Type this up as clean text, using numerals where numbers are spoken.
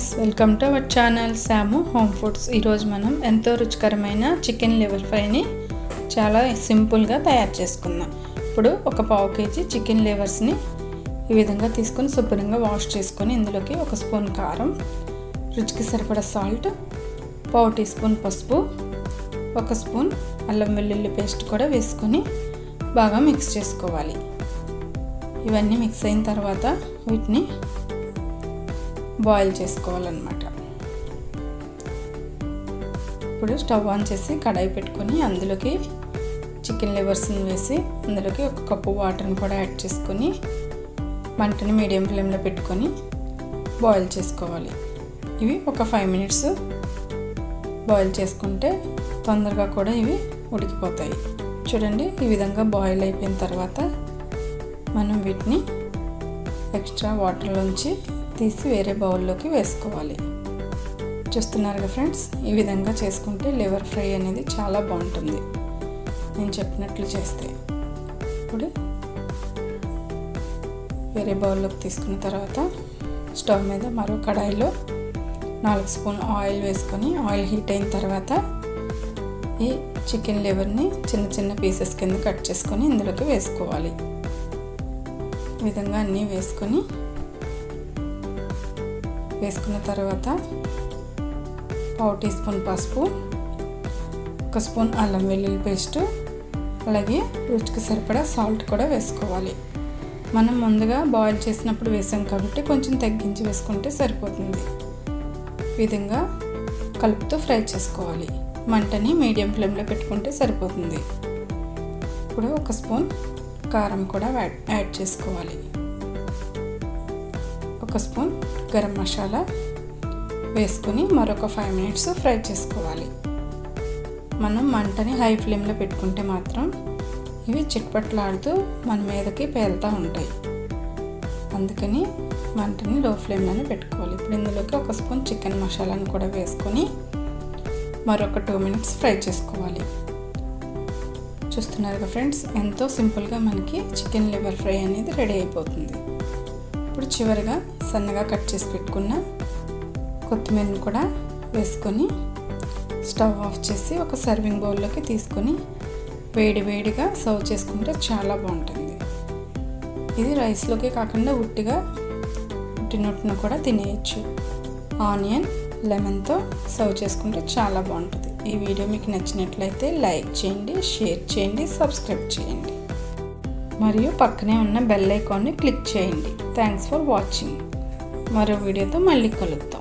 Friends, welcome to our channel Samu home foods. ఈరోజు మనం ఎంతో రుచికరమైన చికెన్ లివర్ ఫ్రైని చాలా సింపుల్గా తయారు చేసుకుందాం. ఇప్పుడు ఒక పావు కేజీ చికెన్ లివర్స్ని ఈ విధంగా తీసుకొని శుభ్రంగా వాష్ చేసుకొని ఇందులోకి 1 స్పూన్ కారం, రుచికి సరిపడా సాల్ట్, పావు టీ స్పూన్ పసుపు, 1 స్పూన్ అల్లం వెల్లుల్లి పేస్ట్ కూడా వేసుకొని బాగా మిక్స్ చేసుకోవాలి. ఇవన్నీ మిక్స్ అయిన తర్వాత వీటిని బాయిల్ చేసుకోవాలన్నమాట. ఇప్పుడు స్టవ్ ఆన్ చేసి కడాయి పెట్టుకొని అందులోకి చికెన్ లివర్స్ని వేసి అందులోకి 1 కప్పు వాటర్ని కూడా యాడ్ చేసుకొని మంటని మీడియం ఫ్లేమ్లో పెట్టుకొని బాయిల్ చేసుకోవాలి. ఇవి ఒక 5 మినిట్స్ బాయిల్ చేసుకుంటే తొందరగా కూడా ఇవి ఉడికిపోతాయి. చూడండి, ఈ విధంగా బాయిల్ అయిపోయిన తర్వాత మనం వీటిని ఎక్స్ట్రా వాటర్లోంచి తీసి వేరే బౌల్లోకి వేసుకోవాలి. చూస్తున్నారుగా ఫ్రెండ్స్, ఈ విధంగా చేసుకుంటే లివర్ ఫ్రై అనేది చాలా బాగుంటుంది నేను చెప్పినట్లు చేస్తే. ఇప్పుడు వేరే బౌల్లోకి తీసుకున్న తర్వాత స్టవ్ మీద మరో కడాయిలో 4 స్పూన్ ఆయిల్ వేసుకొని ఆయిల్ హీట్ అయిన తర్వాత ఈ చికెన్ లివర్ని చిన్న చిన్న పీసెస్ కింద కట్ చేసుకొని ఇందులోకి వేసుకోవాలి. ఈ విధంగా అన్నీ వేసుకున్న తర్వాత పావు టీ స్పూన్ పసుపు, 1 స్పూన్ అల్లం వెల్లుల్లి పేస్ట్, అలాగే రుచికి సరిపడా సాల్ట్ కూడా వేసుకోవాలి. మనం ముందుగా బాయిల్ చేసినప్పుడు వేసాం కాబట్టి కొంచెం తగ్గించి వేసుకుంటే సరిపోతుంది. ఈ విధంగా కలుపుతూ ఫ్రై చేసుకోవాలి. మంటని మీడియం ఫ్లేమ్లో పెట్టుకుంటే సరిపోతుంది. ఇప్పుడు 1 స్పూన్ కారం కూడా యాడ్ చేసుకోవాలి. 1 స్పూన్ గరం మసాలా వేసుకొని మరొక 5 మినిట్స్ ఫ్రై చేసుకోవాలి. మనం మంటని హై ఫ్లేమ్లో పెట్టుకుంటే మాత్రం ఇవి చిట్పట్లాడుతూ మన మీదకి పేలుతూ ఉంటాయి. అందుకని మంటని లో ఫ్లేమ్లోనే పెట్టుకోవాలి. ఇప్పుడు ఇందులోకి 1 స్పూన్ చికెన్ మసాలాను కూడా వేసుకొని మరొక 2 మినిట్స్ ఫ్రై చేసుకోవాలి. చూస్తున్నారుగా ఫ్రెండ్స్, ఎంతో సింపుల్గా మనకి చికెన్ లివర్ ఫ్రై అనేది రెడీ అయిపోతుంది. ఇప్పుడు చివరిగా సన్నగా కట్ చేసి పెట్టుకున్న కొత్తిమీరని కూడా వేసుకొని స్టవ్ ఆఫ్ చేసి ఒక సర్వింగ్ బౌల్లోకి తీసుకొని వేడిగా సర్వ్ చేసుకుంటే చాలా బాగుంటుంది. ఇది రైస్లోకి కాకుండా ఉట్టినట్టును కూడా తినేయచ్చు. ఆనియన్, లెమన్తో సర్వ్ చేసుకుంటే చాలా బాగుంటుంది. ఈ వీడియో మీకు నచ్చినట్లయితే లైక్ చేయండి, షేర్ చేయండి, సబ్స్క్రైబ్ చేయండి మరియు పక్కనే ఉన్న బెల్ ఐకాన్ని క్లిక్ చేయండి. Thanks for watching. మరో వీడియోతో మళ్ళీ కలుద్దాం.